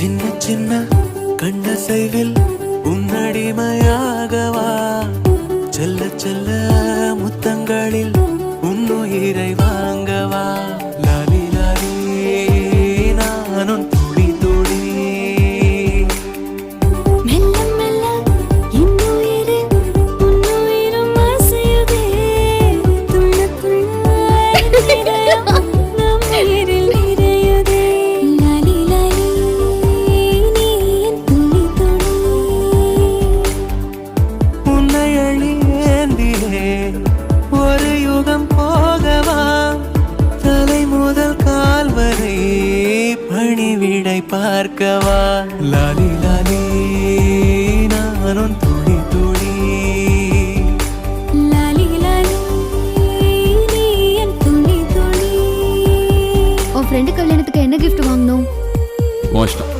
சின்ன சின்ன கண்ணசைவில் உன்னடிமையாகவா செல்ல செல்ல முத்தங்களில் உன்னுயிரை வாங்கவா லாலி லாலி நானும் துளி துளி மெல்ல மெல்ல இன்னுயிரு உன்னுயிரும் அசையுதே துள்ள துள்ள இதயம் நம் உயிரில் நிறையுதே லாலி லாலி நீ என் துளி துளி உன்னை அழியேந்திலே ஒரு யுகம் போகவா தலை முதல் கால் வரை பணிவிடை பார்க்கவா லாலி லாலி நானும் துளி துளி லாலி லாலி நீ என் துளி துளி உன் ஃப்ரெண்டு கல்யாணத்துக்கு என்ன கிஃப்ட் வாங்கணும்? உன் இஷ்டம்.